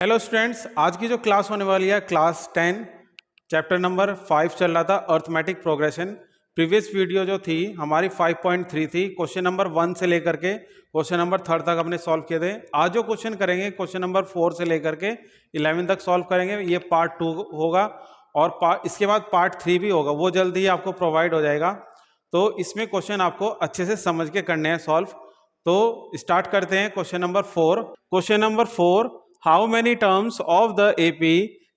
Hello students, आज की जो क्लास होने वाली है क्लास 10 चैप्टर नंबर 5 चल रहा था अर्थमेटिक प्रोग्रेशन। प्रीवियस वीडियो जो थी हमारी 5.3 थी, क्वेश्चन नंबर 1 से लेकर के क्वेश्चन नंबर 3 तक हमने सॉल्व किए थे। आज जो क्वेश्चन करेंगे क्वेश्चन नंबर 4 से लेकर के 11 तक सॉल्व करेंगे। ये पार्ट 2 होगा और इसके बाद पार्ट 3 भी होगा, वो जल्दी ही आपको प्रोवाइड हो जाएगा। तो इसमें क्वेश्चन आपको अच्छे से समझ के करने हैं सॉल्व। तो स्टार्ट करते हैं question number 4। Question number 4, how many terms of the AP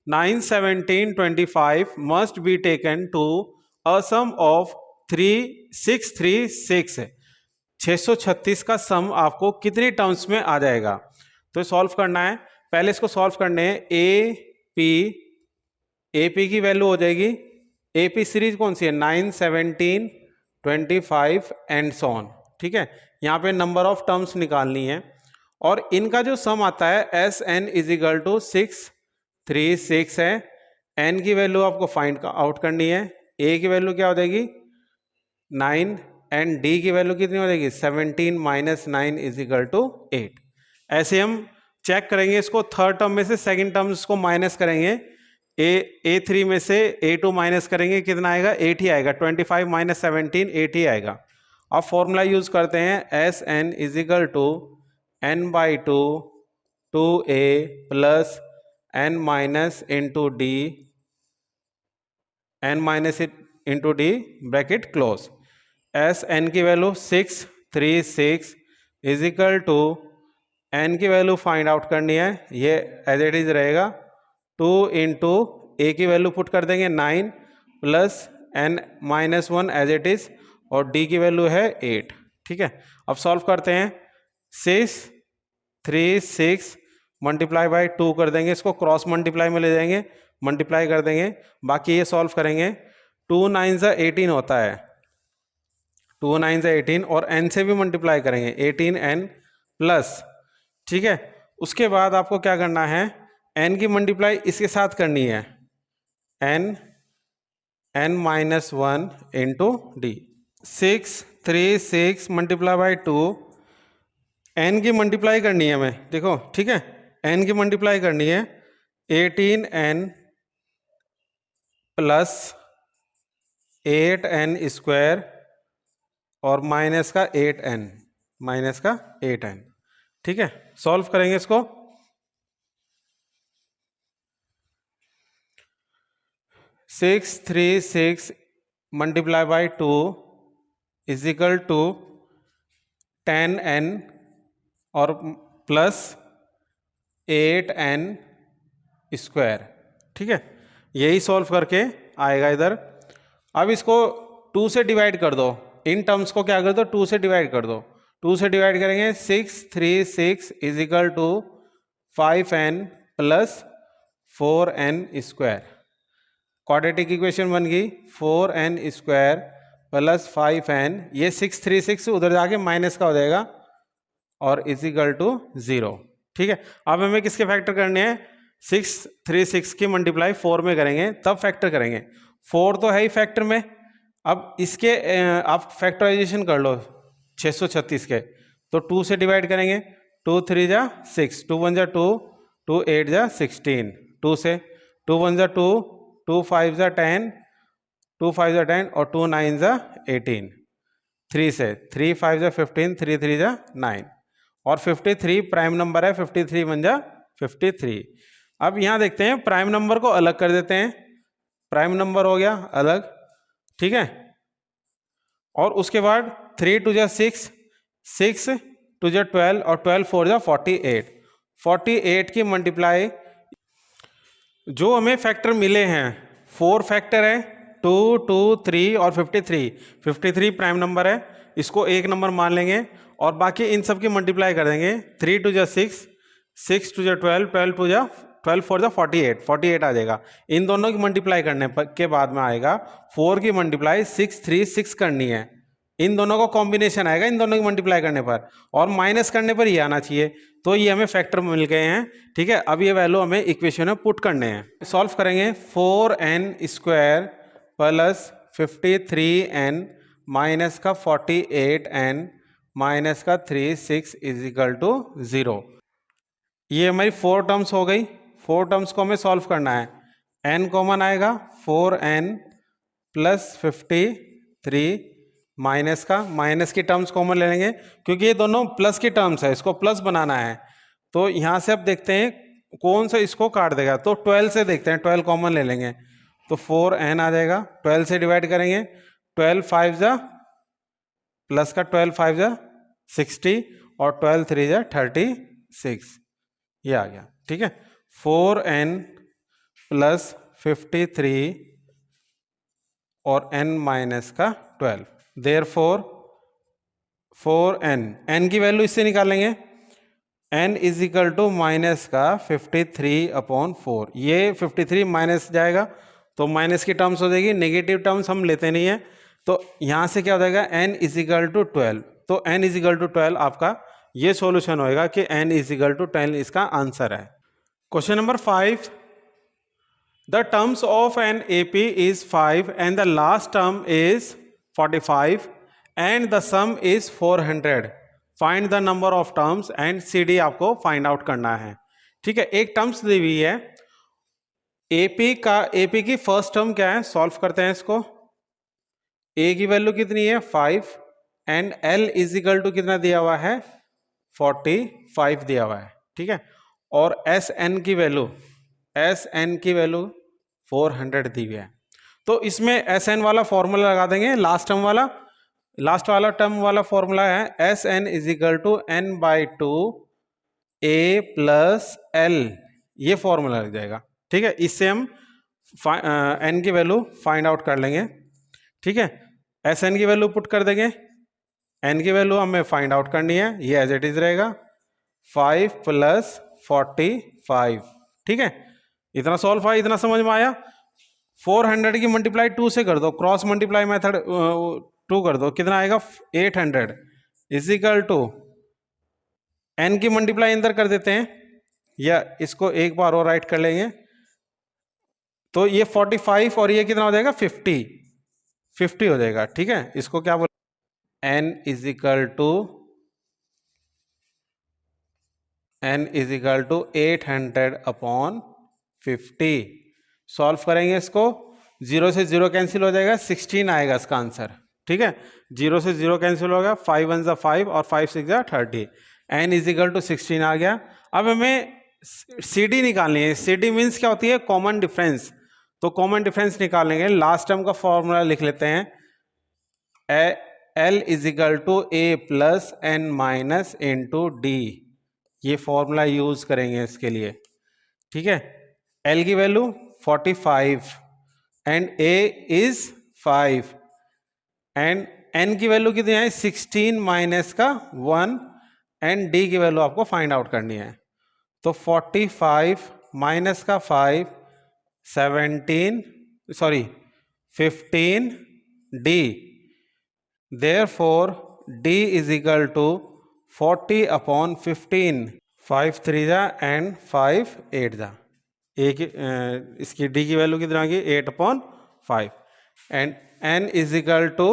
91725 must be taken to a sum of 3636 है। 636 का सम आपको कितनी टर्म्स में आ जाएगा? तो सॉल्व करना है। पहले इसको सॉल्व करने हैं। एपी की वैल्यू हो जाएगी, एपी सीरीज कौन सी है? 9, 17, 25 एंड सो ऑन। ठीक है, यहाँ पे नंबर ऑफ टर्म्स निकालनी है और इनका जो सम आता है S N is equal to 636 है। एन की वैल्यू आपको फाइंड आउट करनी है। ए की वैल्यू क्या हो जाएगी? 9 एंड डी की वैल्यू कितनी हो जाएगी? 17 माइनस 9 इज इक्वल टू 8। ऐसे हम चेक करेंगे इसको। थर्ड टर्म में से सेकंड टर्म इसको माइनस करेंगे। A3 में से A2 माइनस करेंगे, कितना आएगा? 8 ही आएगा। 25 माइनस 17 8 ही आएगा। अब फॉर्मूला यूज करते हैं, S N is equal to n by 2 2a plus n minus into D, n minus into D bracket close. S N की value 636 is equal to n की वैल्यू फाइंड आउट करनी है, ये as it is रहेगा 2 into ए की वैल्यू put कर देंगे 9 plus n minus 1 as it is और d की वैल्यू है 8। ठीक है, अब सॉल्व करते हैं। 636 मल्टीप्लाई बाई 2 कर देंगे, इसको क्रॉस मल्टीप्लाई में ले जाएंगे, मल्टीप्लाई कर देंगे, बाकी ये सॉल्व करेंगे। 2 9 से 18 होता है, 2 9 से 18 और n से भी मल्टीप्लाई करेंगे 18n प्लस। ठीक है, उसके बाद आपको क्या करना है? n की मल्टीप्लाई इसके साथ करनी है, n minus 1 into D. 636 multiply by 2, n की मल्टीप्लाई करनी है हमें, देखो। ठीक है, n की मल्टीप्लाई करनी है 18n प्लस 8n स्क्वायर और माइनस का 8n, माइनस का 8n। ठीक है, सॉल्व करेंगे इसको। 636 multiply by 2 is equal to 10n और प्लस 8n स्क्वायर। ठीक है, यही सॉल्व करके आएगा इधर। अब इसको 2 से डिवाइड कर दो, इन टर्म्स को क्या कर दो? 2 से डिवाइड कर दो। 2 से डिवाइड करेंगे 636 is equal to 5n plus 4n square. Quadratic equation बन गई 4n स्क्वायर प्लस 5n, ये 636 उधर जाके माइनस का हो जाएगा और इज इक्वल टू 0। ठीक है, अब हमें किसके फैक्टर करने हैं? 636 की मल्टीप्लाई 4 में करेंगे तब फैक्टर करेंगे। 4 तो है ही फैक्टर में, अब इसके आप फैक्टराइजेशन कर लो 636 के, तो 2 से डिवाइड करेंगे। 2 3 जा 6, 2 1 जा 2, 2 8 जा 16, 2 से 2 1 जा 2, 2 5 जा 10, 2 5 जा 10 और 2 9 जा 18। 3 से 3 5 जा 15, 3 3 जा 9 और 53 प्राइम नंबर है, 53 बन जा 53। अब यहाँ देखते हैं, प्राइम नंबर को अलग कर देते हैं, प्राइम नंबर हो गया अलग। ठीक है, और उसके बाद 3 2 जा 6, 6 2 जा 12 और 12 4 जा 48। 48 की मल्टीप्लाई, जो हमें फैक्टर मिले हैं 4 फैक्टर है, 2 2 3 और 53। 53 प्राइम नंबर है, इसको एक नंबर मान लेंगे और बाकी इन सब की मल्टीप्लाई कर देंगे। 3 2 जा 6, 6 2 जा 12, 12 2 जा 12 4 जा 48, 48 आ जाएगा। इन दोनों की मल्टीप्लाई करने के बाद में आएगा 4 की मल्टीप्लाई 636 करनी है, इन दोनों का कॉम्बिनेशन आएगा इन दोनों की मल्टीप्लाई करने पर, और माइनस करने पर ये आना चाहिए। तो ये हमें फैक्टर मिल गए हैं। ठीक है, अब ये वैल्यू हमें इक्वेशन में पुट करने हैं। सॉल्व करेंगे 4n square plus 53n minus का 48n माइनस का 36 इज इक्वल टू 0। ये हमारी 4 टर्म्स हो गई। 4 टर्म्स को हमें सॉल्व करना है। n कॉमन आएगा, 4n प्लस 53 माइनस का, माइनस की टर्म्स कॉमन ले लेंगे क्योंकि ये दोनों प्लस की टर्म्स है, इसको प्लस बनाना है। तो यहाँ से अब देखते हैं कौन सा इसको काट देगा। तो 12 से देखते हैं, 12 कॉमन ले लेंगे तो 4n आ जाएगा। 12 से डिवाइड करेंगे, 12 5 जा प्लस का 12 5 जा 60 और 12 3 जा 36, ये आ गया। ठीक है, 4n प्लस 53 और n माइनस का 12, देयरफॉर 4n, n की वैल्यू इससे निकालेंगे, n is equal to minus का 53/4। ये 53 माइनस जाएगा तो माइनस की टर्म्स हो जाएगी, नेगेटिव टर्म्स हम लेते नहीं है। तो यहाँ से क्या हो जाएगा, n इज इक्वल टू 12। तो n इज इक्वल टू 12 आपका ये सॉल्यूशन होएगा कि n इज इक्वल टू 10 इसका आंसर है। Question number 5, the terms of an AP is 5 and the last term is 45 and the sum is 400। Find the number of terms and CD आपको find out करना है। ठीक है, एक terms दी हुई है AP की फर्स्ट टर्म क्या है, सॉल्व करते हैं इसको। A की वैल्यू कितनी है 5 and L is equal to कितना दिया हुआ है 45 दिया हुआ है। ठीक है, और SN की वैल्यू 400 दी हुई है। तो इसमें SN वाला फॉर्मूला लगा देंगे, लास्ट वाला टर्म वाला फॉर्मूला है SN is equal to n/2 A plus L, ये फॉर्मूला लग जाएगा। ठीक है, इससे हम n की वैल्यू फाइंड आउट कर लेंगे। ठीक है, SN की वैल्यू पुट कर देंगे, n की वैल्यू हमें फाइंड आउट करनी है, ये एज इट इज रहेगा 5 प्लस 45। ठीक है, इतना सॉल्व है, इतना समझ में आया। 400 की मल्टीप्लाई 2 से कर दो, क्रॉस मल्टीप्लाई मेथड 2 कर दो, कितना आएगा 800 इज इक्वल टू n की मल्टीप्लाई अंदर कर देते हैं या इसको एक बार और राइट कर लेंगे। तो ये 45 और ये कितना हो जाएगा 50 हो जाएगा। ठीक है, इसको क्या बोल, n is equal to 800/50। Solve करेंगे इसको, 0 से 0 कैंसिल हो जाएगा, 16 आएगा इसका आंसर। ठीक है, 0 से 0 कैंसिल होगा, 5 1 जा 5 और 5 6 जा 30, n इज इक्वल टू 16 आ गया। अब हमें CD निकालनी है। CD मीन्स क्या होती है, कॉमन डिफरेंस। तो कॉमन डिफरेंस निकालेंगे, लास्ट टर्म का फॉर्मूला लिख लेते हैं, L is equal to A plus n minus into D, ये फॉर्मूला यूज करेंगे इसके लिए। ठीक है, L की value 45 and A is 5 and n की वैल्यू कितनी है 16 माइनस का 1 एंड D की वैल्यू आपको फाइंड आउट करनी है। तो 45 माइनस का 5 15 D, therefore D is equal to 40/15। 5 3 जा एंड 5 8 जा, एक इसकी D की वैल्यू कितना आ गई 8/5 and n is equal to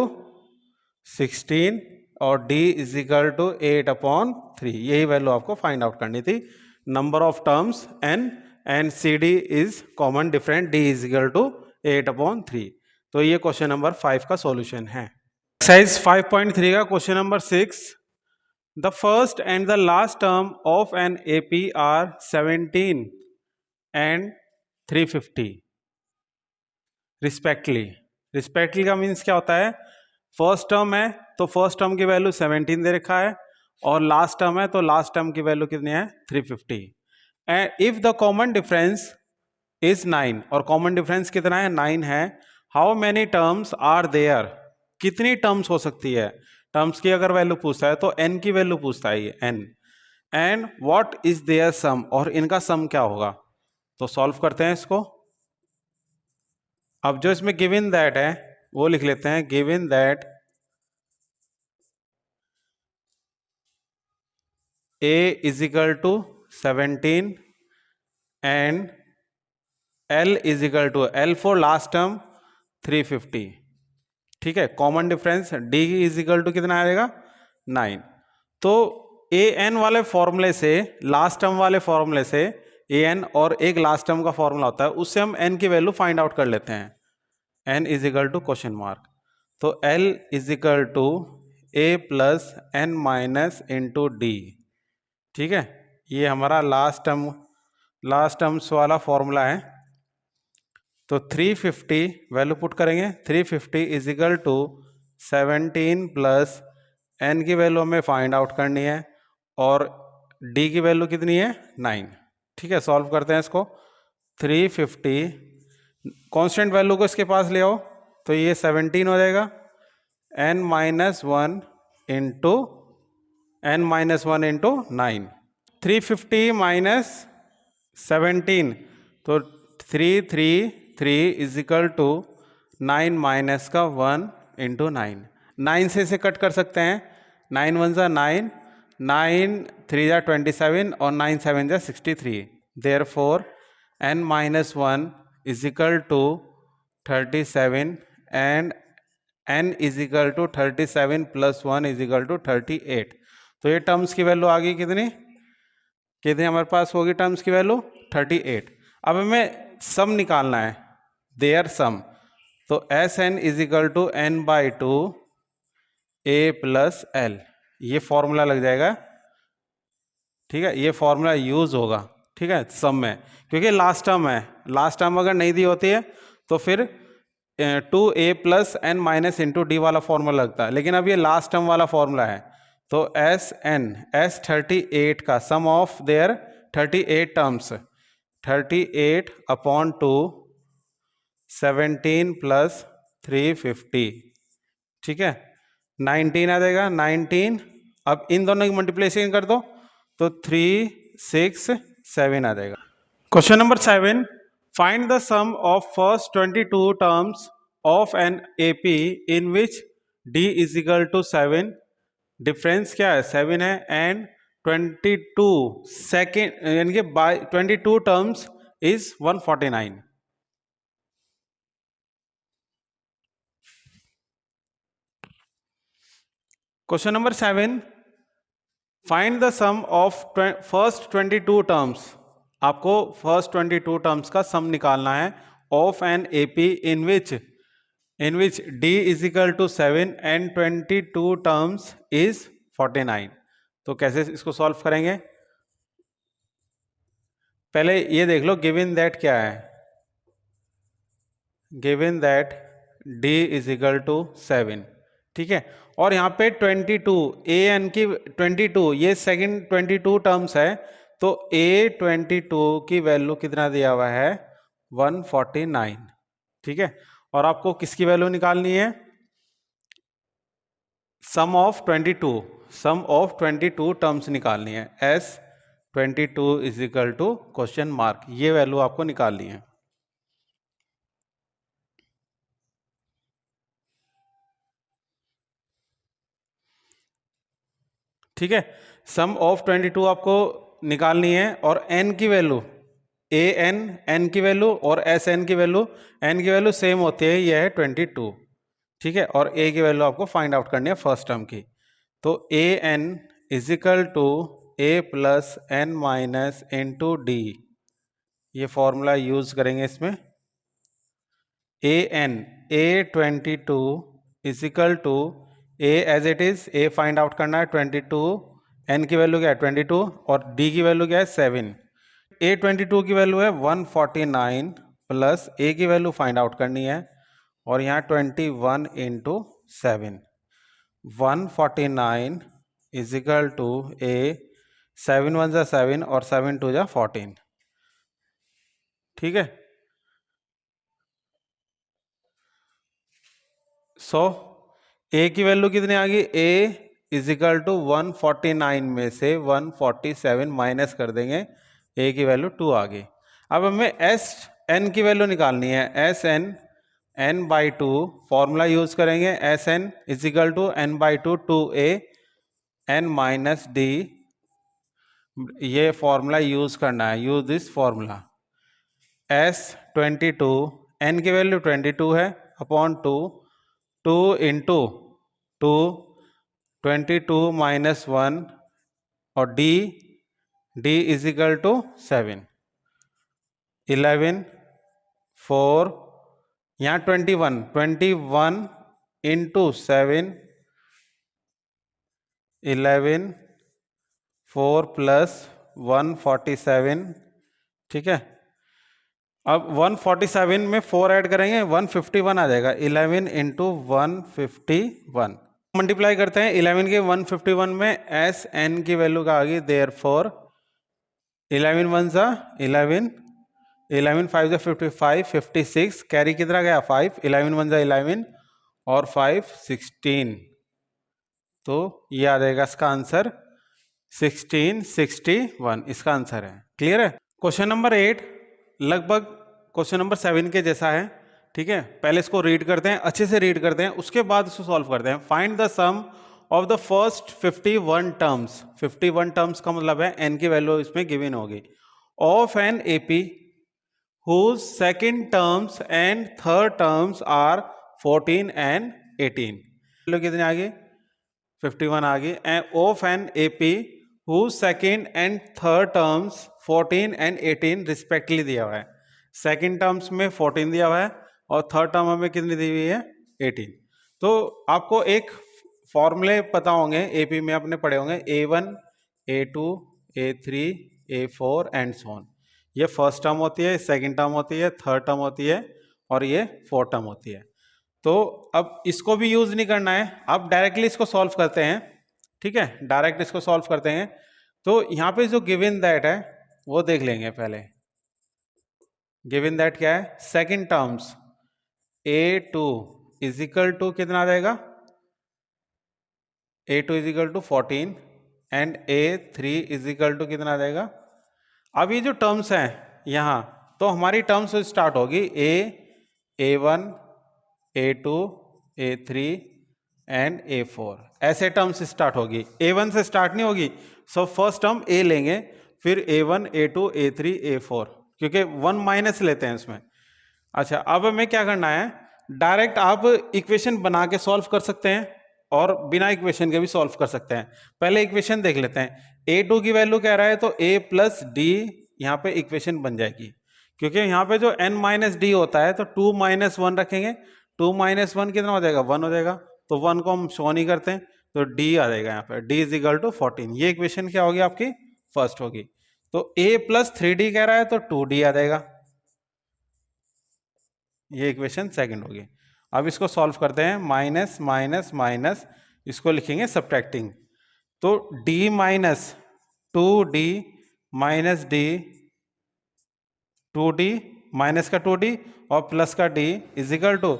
16 और D इज इक्वल टू 8/3। यही वैल्यू आपको फाइंड आउट करनी थी। Number of terms n and CD is common different, D is equal to 8/3। तो ये क्वेश्चन नंबर 5 का सॉल्यूशन है। एक्सरसाइज 5.3 का question number 6, the first and the last term of an AP are 17 and 350 respectively का means क्या होता है, first term है तो फर्स्ट टर्म की वैल्यू 17 दे रखा है और लास्ट टर्म है तो लास्ट टर्म की वैल्यू कितनी है 350। And if the common difference is 9, और कॉमन डिफरेंस कितना है 9 है, how many terms are there, कितनी टर्म्स हो सकती है। टर्म्स की अगर वैल्यू पूछता है तो n की वैल्यू पूछता है ये n, and what is their sum, और इनका सम क्या होगा। तो सॉल्व करते हैं इसको। अब जो इसमें गिवन दैट है वो लिख लेते हैं, given that A is equal to 17 and L is equal to L for last term 350। ठीक है, common difference D is equal to कितना आएगा 9। तो ए एन वाले फॉर्मूले से, लास्ट टर्म वाले फॉर्मूले से, ए एन और एक लास्ट टर्म का फॉर्मूला होता है, उससे हम एन की वैल्यू फाइंड आउट कर लेते हैं। N is equal to question mark, तो L is equal to A plus N minus into D. ठीक है, ये हमारा लास्ट टर्म्स वाला फॉर्मूला है। तो 350 वैल्यू पुट करेंगे, 350 is equal to 17 plus n की वैल्यू हमें फाइंड आउट करनी है और डी की वैल्यू कितनी है 9। ठीक है, सॉल्व करते हैं इसको। 350 कांस्टेंट वैल्यू को इसके पास ले आओ तो ये 17 हो जाएगा, n minus one into nine. 350 minus 17 तो 333 इज इक्वल टू 9 माइनस का 1 इंटू 9। 9 से इसे कट कर सकते हैं, 9 वन ज़ा 9, 9 3 ज़ा 27 और 9 7 ज़ा 63। There four n minus one is equal to 37 and n is equal to 37 plus 1 is equal to 38। तो ये टर्म्स की वैल्यू आ गई कितनी कितनी हमारे पास होगी टर्म्स की वैल्यू 38। अब हमें सम निकालना है, देयर सम। तो S N is equal to N by two A plus L, ये फॉर्मूला लग जाएगा। ठीक है, ये फॉर्मूला यूज होगा। ठीक है, सम में, क्योंकि लास्ट टर्म है, लास्ट टर्म अगर नहीं दी होती है तो फिर 2a plus N minus into D वाला फॉर्मूला लगता है, लेकिन अब ये लास्ट टर्म वाला फॉर्मूला है। तो एस एन, एस 38 का sum of their 38 terms, 38 upon 2 17 plus 350। ठीक है, 19 आ जाएगा, 19। अब इन दोनों की मल्टीप्लिकेशन कर दो तो 3 6 7 आ जाएगा। Question number 7, find the sum of first 22 terms of an AP in which D is equal to 7। Difference क्या है 7 है, एंड 22 सेकेंड यानी कि by 22 terms is 149। Question number 7, find the sum of first 22 terms. आपको first 22 terms का sum निकालना है of an AP in which D is equal to 7 and 22 terms is 49। तो कैसे इसको सॉल्व करेंगे, पहले ये देख लो गिवन दैट क्या है। Given that d is equal to 7। ठीक है, और यहाँ पे 22 ए एन की 22, ये सेकंड 22 टर्म्स है, तो a 22 की वैल्यू कितना दिया हुआ है 149। ठीक है, और आपको किसकी वैल्यू निकालनी है, सम ऑफ 22 टर्म्स निकालनी है। s 22 is equal to question mark, ये वैल्यू आपको निकालनी है। ठीक है, सम ऑफ 22 आपको निकालनी है और n की वैल्यू ए एन की वैल्यू और एस एन की वैल्यू सेम होती है, ये है 22। ठीक है, और a की वैल्यू आपको फाइंड आउट करनी है फर्स्ट टर्म की। तो A N is equal to A plus N minus into D, ये फॉर्मूला यूज करेंगे इसमें। A N, A 22 is equal to A as it is, A find out करना है 22, एन की वैल्यू क्या है 22 और डी की वैल्यू क्या है 7। ए 22 की वैल्यू है 149 प्लस ए की वैल्यू फाइंड आउट करनी है और यहाँ 21 into 7। 149 is equal to A, 7 one ज़ा 7 और 7 टू ज़ा 14। ठीक है, सो ए की वैल्यू कितनी आ गई, ए इज इक्वल टू 149 में से 147 माइनस कर देंगे, ए की वैल्यू 2 आ गई। अब हमें एस एन की वैल्यू निकालनी है, S N N by 2 formula use करेंगे, S N is equal to N by 2 2a N minus D, ये फॉर्मूला यूज करना है, यूज दिस फॉर्मूला। एस 22, एन की वैल्यू 22 है अपॉन 2, 2 इंटू 2 22 माइनस 1 और डी इज इक्वल टू 7, 11, 4, यहाँ 21 into 7, 11, 4 plus 147, ठीक है। अब 147 में 4 ऐड करेंगे 151 आ जाएगा, 11 इंटू 151 मल्टीप्लाई करते हैं 11 के 151 में एस एन की वैल्यू का आ गई, देयर फोर 11 वन सा 11, 11 5 55, 56, कैरी कितना गया 5, 11 वन सा 11 और 5 16, तो ये आ जाएगा इसका आंसर 1661, इसका आंसर है। क्लियर है। क्वेश्चन नंबर 8 लगभग क्वेश्चन नंबर 7 के जैसा है, ठीक है। पहले इसको रीड करते हैं, अच्छे से रीड करते हैं, उसके बाद इसको सॉल्व करते हैं। Find the sum of the first 51 terms, 51 terms का मतलब है एन की वैल्यू इसमें गिवन होगी, of an AP whose second terms and third terms are 14 and 18। Value कितनी आ गई 51 आ गई, end of an AP whose second and third terms 14 and 18 respectively दिया हुआ है। सेकेंड टर्म्स में 14 दिया हुआ है और थर्ड टर्म में कितनी दी हुई है 18। तो आपको एक फॉर्मूले पता होंगे, एपी में आपने पढ़े होंगे, A1, A2, A3, A4 and so on. ये फर्स्ट टर्म होती है, सेकंड टर्म होती है, थर्ड टर्म होती है और ये फोर्थ टर्म होती है। तो अब इसको भी यूज नहीं करना है, अब डायरेक्टली इसको सॉल्व करते हैं, ठीक है। डायरेक्ट इसको सॉल्व करते हैं। तो यहाँ पे जो गिवन दैट है वो देख लेंगे पहले। गिवन दैट क्या है, second terms A2 is equal to कितना आ जाएगा, A2 is equal to 14 and A3 is equal to कितना आ जाएगा। अब ये जो टर्म्स हैं यहाँ, तो हमारी टर्म्स स्टार्ट होगी A1, A2, A3 and A4, ऐसे टर्म्स स्टार्ट होगी। A1 से स्टार्ट नहीं होगी, सो फर्स्ट टर्म A लेंगे, फिर A1, A2, A3, A4, क्योंकि 1 माइनस लेते हैं इसमें। अच्छा, अब हमें क्या करना है, डायरेक्ट आप इक्वेशन बना के सॉल्व कर सकते हैं और बिना इक्वेशन के भी सॉल्व कर सकते हैं। पहले इक्वेशन देख लेते हैं। A2 की वैल्यू कह रहा है तो A प्लस डी यहाँ पे इक्वेशन बन जाएगी, क्योंकि यहाँ पे जो n माइनस डी होता है तो 2 माइनस 1 रखेंगे, 2 माइनस 1 कितना हो जाएगा 1 हो जाएगा, तो 1 को हम शो नहीं करते हैं, तो d आ जाएगा यहाँ पे, d इज इक्वल टू 14। ये इक्वेशन क्या होगी आपकी, फर्स्ट होगी। तो A प्लस 3d कह रहा है तो 2d आ जाएगा, ये इक्वेशन सेकंड होगी। अब इसको सॉल्व करते हैं, माइनस माइनस माइनस, इसको लिखेंगे सब्ट्रैक्टिंग, तो d minus 2d minus d, 2d minus का 2d और प्लस का d is equal to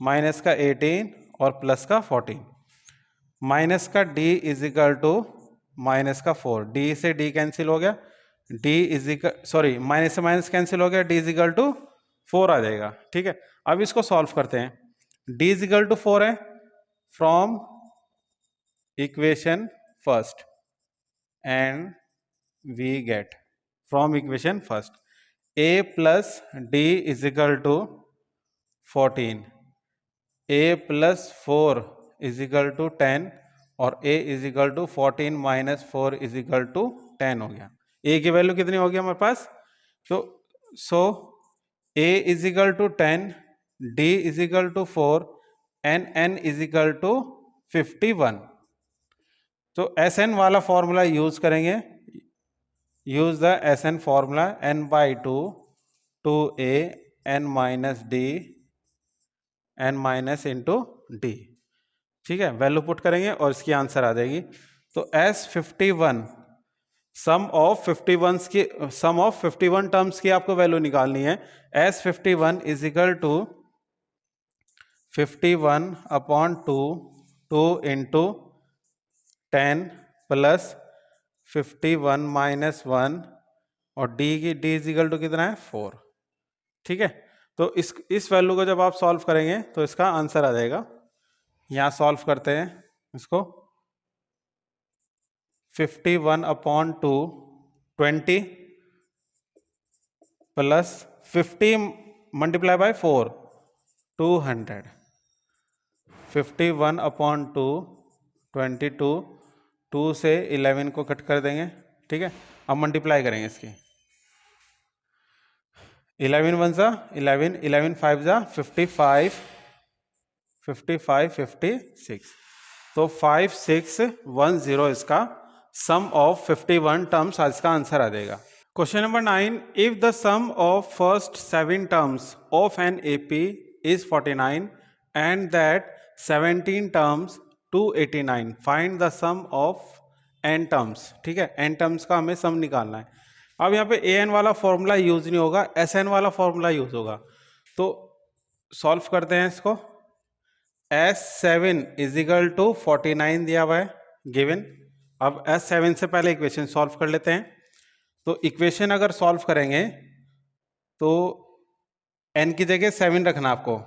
minus का 18 और प्लस का 14, माइनस का d is equal to minus का 4, d से d कैंसिल हो गया, d is equal sorry minus से माइनस कैंसिल हो गया, d इज इक्वल टू 4 आ जाएगा, ठीक है। अब इसको सॉल्व करते हैं, d इज इक्वल टू 4 है from equation first and we get from equation first a plus d is equal to 14, a plus 4 is equal to 10 और a is equal to 14 minus 4 is equal to 10 हो गया। a की value कितनी होगी हमारे पास, तो so a is equal to 10, d is equal to 4 and n is equal to 51। तो Sn वाला फॉर्मूला यूज करेंगे, use the Sn formula, n by 2 2a n minus d n minus into d, ठीक है। Value put करेंगे और इसकी answer आ जाएगी। तो S51 सम ऑफ 51 टर्म्स की आपको वैल्यू निकालनी है। S51 is equal to 51 upon 2 into 10 plus 51 minus 1 और d इज इक्वल टू कितना है 4, ठीक है। तो इस वैल्यू को जब आप सॉल्व करेंगे तो इसका आंसर आ जाएगा। यहाँ सॉल्व करते हैं इसको, 51 upon 2 20 plus 50 multiply by 4 200, 51 upon 2 22 2 से 11 को कट कर देंगे, ठीक है। अब मल्टीप्लाई करेंगे इसकी, 11 वन सा 11, 11 फाइव सा 55, 56, तो 5610 इसका सम ऑफ 51 टर्म्स आज का आंसर आ जाएगा। Question number 9, if the sum of first 7 terms of an AP is 49 and that 17 terms 289, find the sum of N terms, ठीक है। एन टर्म्स का हमें सम निकालना है। अब यहाँ पे ए एन वाला फॉर्मूला यूज नहीं होगा, एस एन वाला फॉर्मूला यूज होगा। तो सॉल्व करते हैं इसको। S7 इज इक्वल टू 49 दिया हुआ है गिवन। अब S7 से पहले इक्वेशन सॉल्व कर लेते हैं। तो इक्वेशन अगर सॉल्व करेंगे तो n की जगह 7 रखना आपको,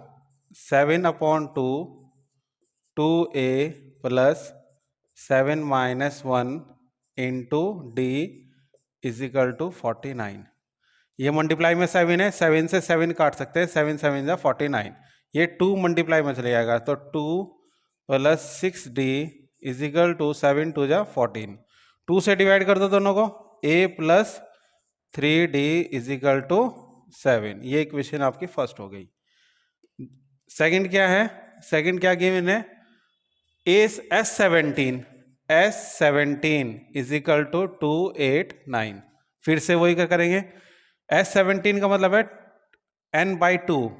7/2 2a plus 7 minus 1 into D is equal to 49। ये मल्टीप्लाई में 7 है, 7 से 7 काट सकते हैं, 7 7 जा 49, ये 2 मल्टीप्लाई में चले जाएगा, तो 2 plus 6d is equal to 7 2 जा 14। 2 से डिवाइड कर दो दोनों को, a plus 3d is equal to 7। ये इक्वेशन आपकी फर्स्ट हो गई। सेकंड क्या है, सेकंड क्या गिवन है, S17 इज इक्वल टू 289। फिर से वही क्या करेंगे, S17 का मतलब है n/2,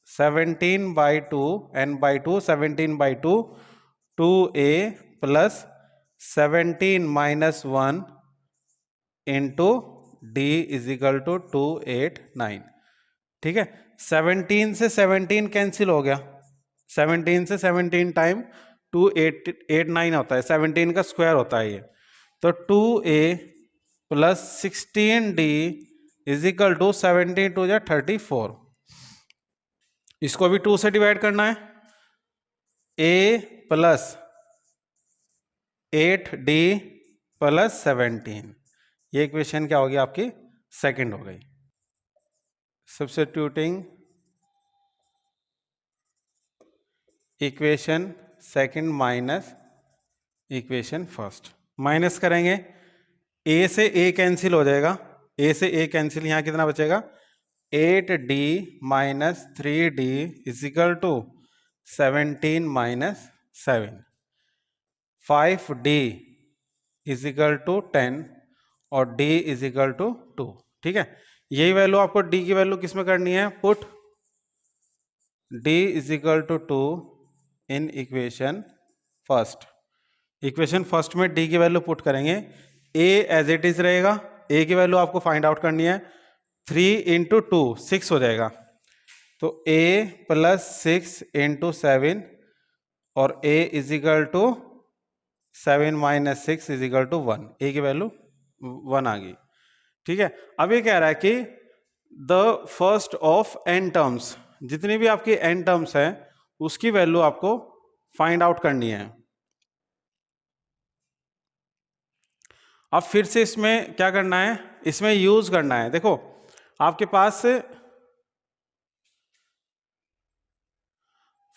17/2 n/2 17/2 2a plus 17 minus 1 into D is equal to 289, ठीक है। 17 से 17 कैंसिल हो गया, 17 से 17 टाइम 289 होता है, 17 का स्क्वायर होता है ये, तो 2a plus 16d is equal to 17 2 जा 34। इसको भी 2 से डिवाइड करना है, a प्लस 8d प्लस 17, ये इक्वेशन क्या होगी आपकी, सेकंड हो गई। Substituting equation second minus equation first, minus करेंगे, a से a कैंसिल हो जाएगा, a से a कैंसिल, यहाँ कितना बचेगा, 8d minus 3d is equal to 17 माइनस 7, 5d इज इक्वल टू 10 और d इज इक्वल टू 2, ठीक है। यही वैल्यू आपको d की वैल्यू किस में करनी है, put d is equal to 2 in equation first. Equation first में d की वैल्यू पुट करेंगे, a एज इट इज रहेगा, a की वैल्यू आपको फाइंड आउट करनी है, 3 इंटू 2 6 हो जाएगा, तो a प्लस 6 इंटू 7 और a is equal to 7 minus 6 is equal to 1, a की वैल्यू 1 आ गई, ठीक है। अब ये कह रहा है कि the first of n terms, जितनी भी आपकी n टर्म्स है उसकी वैल्यू आपको फाइंड आउट करनी है। अब फिर से इसमें क्या करना है, इसमें यूज करना है, देखो आपके पास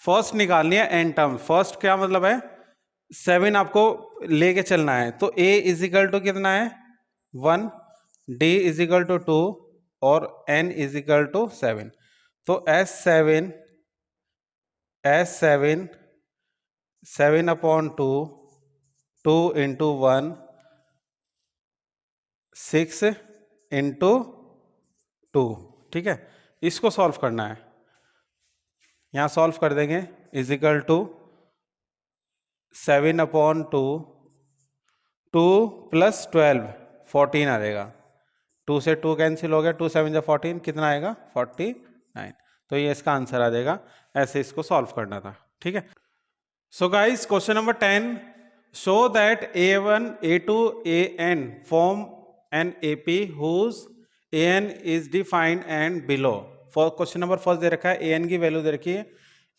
फर्स्ट निकालनी है n टर्म, फर्स्ट क्या मतलब है, 7 आपको लेके चलना है, तो a इज इक्वल टू कितना है 1, d इज इक्वल टू 2 और n इज इक्वल टू 7, तो S7 7/2 2 इंटू 1 6 इंटू 2, ठीक है। इसको सॉल्व करना है, यहाँ सॉल्व कर देंगे, इज इक्वल टू 7/2 2 प्लस 12 14 आ जाएगा, 2 से 2 कैंसिल हो गया, 2 7 जा 14, कितना आएगा 49, तो ये इसका आंसर आ जाएगा। ऐसे इसको सॉल्व करना था, ठीक है। So guys question number 10, show that a1 a2 an form an AP whose an is defined and below। For question number first दे रखा है, an की वैल्यू दे रखी है,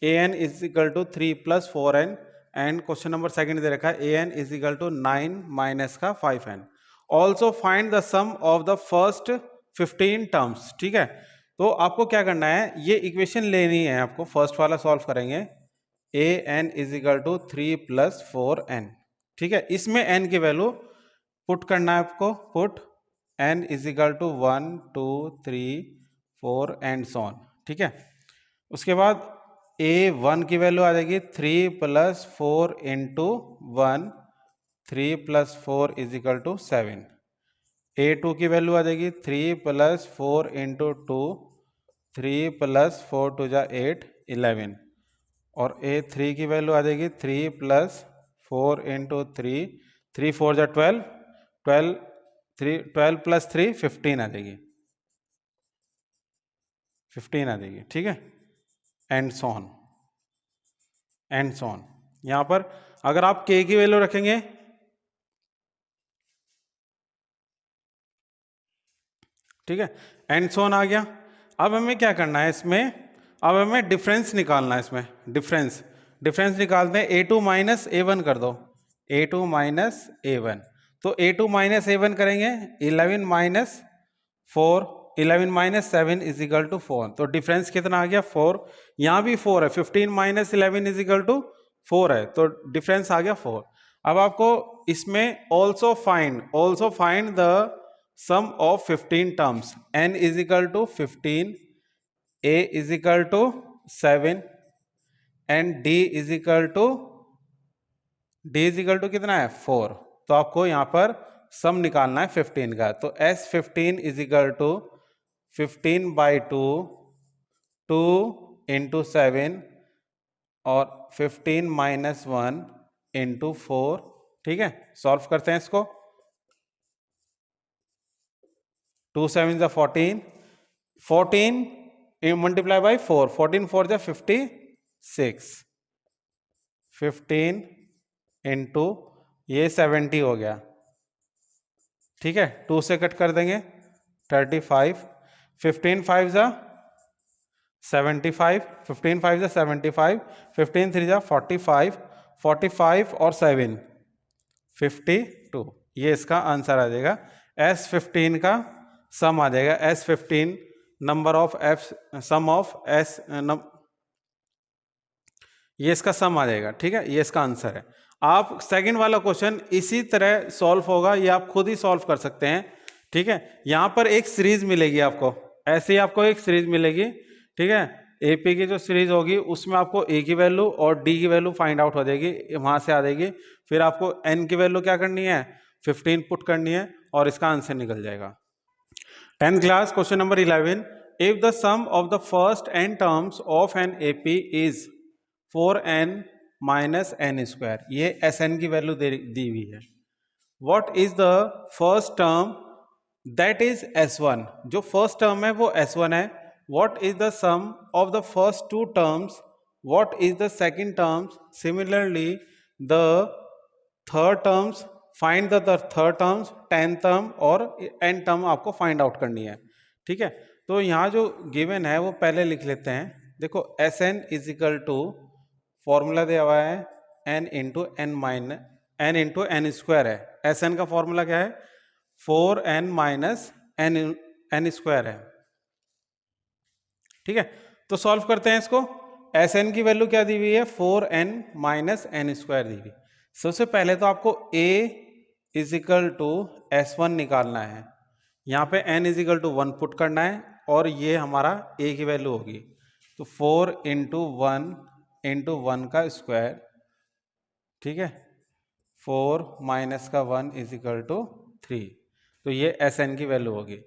an is equal to 3 plus 4n, and question number second दे रखा है an is equal to 9 minus का 5n। Also find the sum of the first 15 terms, ठीक है। तो आपको क्या करना है, ये इक्वेशन लेनी है आपको, फर्स्ट वाला सॉल्व करेंगे, an is equal to 3 plus 4n, ठीक है, इसमें n की वैल्यू पुट करना है आपको, put n is equal to 1 2 3 4 and so on. ठीक है, उसके बाद a1 की वैल्यू आ जाएगी 3 plus 4 into 1, 3 plus 4 is equal to 7। a2 की वैल्यू आ जाएगी 3 प्लस 4 इंटू 2, 3 प्लस 4 टू जा 8 11। और a3 की वैल्यू आ जाएगी 3 प्लस 4 इंटू 3, 3 4 जा 12, 12 3 12 प्लस 3 15 आ जाएगी, 15 आ जाएगी। ठीक है, and so on, and so on. यहां पर अगर आप k की वैल्यू रखेंगे, ठीक है, एंड सो ऑन आ गया। अब हमें क्या करना है इसमें, अब हमें डिफरेंस निकालना है इसमें, डिफरेंस, डिफरेंस निकालते हैं। a2 माइनस a1 कर दो, a2 माइनस a1, तो a2 माइनस a1 करेंगे 11 minus 4, 11 minus 7 is equal to 4, तो डिफरेंस कितना आ गया 4। यहाँ भी 4 है, 15 माइनस 11 इज इक्वल टू 4 है, तो डिफरेंस आ गया 4। अब आपको इसमें also find the sum of 15 terms, n is equal to 15, a is equal to 7 and d is equal to, d is equal to कितना है 4। तो आपको यहाँ पर सम निकालना है 15 का, तो s15 is equal to 15 by 2, 2 into 7 और 15 माइनस 1 इंटू 4। ठीक है, सॉल्व करते हैं इसको, 2 7 जा 14, 14 मल्टीप्लाई बाई 4, 14 4 जा 56, 15 इंटू ये 70 हो गया। ठीक है, 2 से कट कर देंगे 35, 15 5 जा 75, 15 5 जा 75, 15 3 जा 45, 45 और 7 52, ये इसका आंसर आ जाएगा। S15 का सम आ जाएगा, S15 number of F, sum of S, ये इसका सम आ जाएगा। ठीक है, ये इसका आंसर है। आप सेकंड वाला क्वेश्चन इसी तरह सॉल्व होगा, ये आप खुद ही सॉल्व कर सकते हैं। ठीक है, यहां पर एक सीरीज मिलेगी आपको, ऐसे ही आपको एक सीरीज मिलेगी। ठीक है, एपी की जो सीरीज होगी उसमें आपको ए की वैल्यू और डी की वैल्यू फाइंड आउट हो जाएगी, वहां से आ जाएगी। फिर आपको एन की वैल्यू क्या करनी है, 15 पुट करनी है और इसका आंसर निकल जाएगा। 10th class question number 11, if the sum of the first n terms of an AP is 4n minus N square, ये Sn की वैल्यू दी हुई है। What is the first term that is S1, जो फर्स्ट टर्म है वो S1 है। What is the sum of the first two terms, what is the second terms, similarly the third terms, find the third terms, 10th term और n term आपको find out करनी है। ठीक है, तो यहाँ जो गिवन है वो पहले लिख लेते हैं। देखो Sn is equal to, formula दिया हुआ है n into N minus n into N square है। Sn का फॉर्मूला क्या है, 4n माइनस एन स्क्वायर है। ठीक है, तो सॉल्व करते हैं इसको। Sn की वैल्यू क्या दी हुई है, 4n माइनस एन स्क्वायर दी हुई। सबसे पहले तो आपको a is equal to S1 निकालना है, यहाँ पे n is equal to 1 put करना है और ये हमारा a की वैल्यू होगी, तो 4 इंटू 1 इंटू 1 का स्क्वायर। ठीक है, 4 माइनस का 1 इज इक्वल टू 3, तो ये Sn की वैल्यू होगी।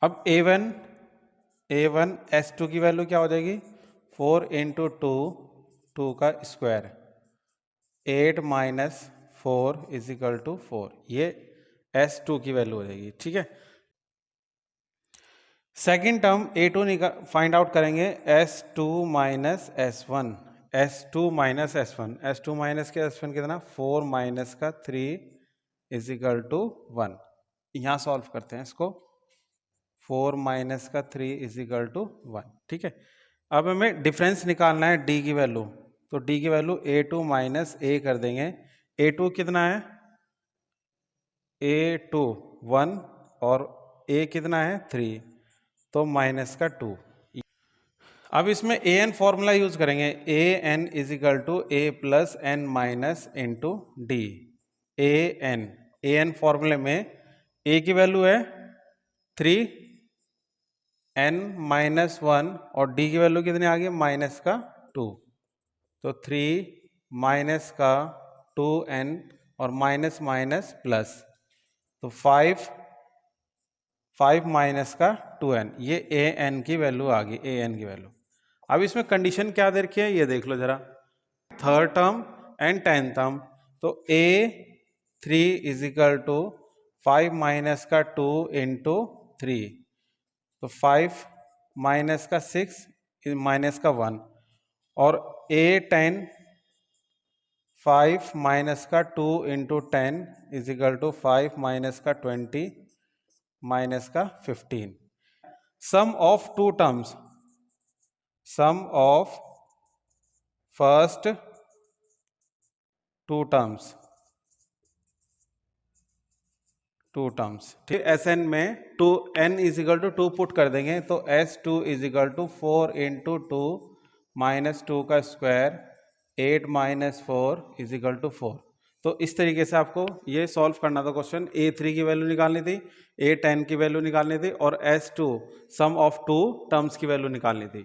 अब a1 S2 की वैल्यू क्या हो जाएगी, 4 इंटू 2, 2 का square, 8 minus 4 is equal to 4, ये S2 की वैल्यू हो जाएगी। ठीक है, second term a2 find out करेंगे, S2 minus S1, S2 minus S1, S2 minus के S1 कितना, 4 माइनस का 3 इज इक्वल टू 1। यहाँ सॉल्व करते हैं इसको, 4 माइनस का 3 इज इक्वल टू 1। ठीक है, अब हमें डिफरेंस निकालना है डी की वैल्यू, तो डी की वैल्यू a2 माइनस ए कर देंगे। a2 कितना है, a2 1 और a कितना है 3, तो माइनस का 2। अब इसमें ए एन फॉर्मूला यूज करेंगे, A N is equal to A plus N minus into D. A N फॉर्मूले में ए की वैल्यू है 3, एन माइनस 1 और डी की वैल्यू कितनी आ गई, माइनस का 2। तो 3 माइनस का 2n और माइनस माइनस प्लस, तो 5 माइनस का 2n, ये ए एन की वैल्यू आ गई, ए एन की वैल्यू। अब इसमें कंडीशन क्या दे रखी है ये देख लो जरा, third term and 10th term, तो a3 is equal to 5 minus का 2 इंटू 3, तो 5 माइनस का 6 माइनस का 1, और a10 5 माइनस का 2 into 10 is equal to 5 minus का 20 माइनस का 15। Sum of two terms, sum of first two terms, ठीक, एस एन में two N is equal to 2 put कर देंगे, तो s2 is equal to 4 into 2 minus 2 का square 8 minus 4 is equal to 4। तो इस तरीके से आपको ये सॉल्व करना था क्वेश्चन। a3 की वैल्यू निकालनी थी, a10 की वैल्यू निकालनी थी, और s2 sum of two terms की वैल्यू निकालनी थी।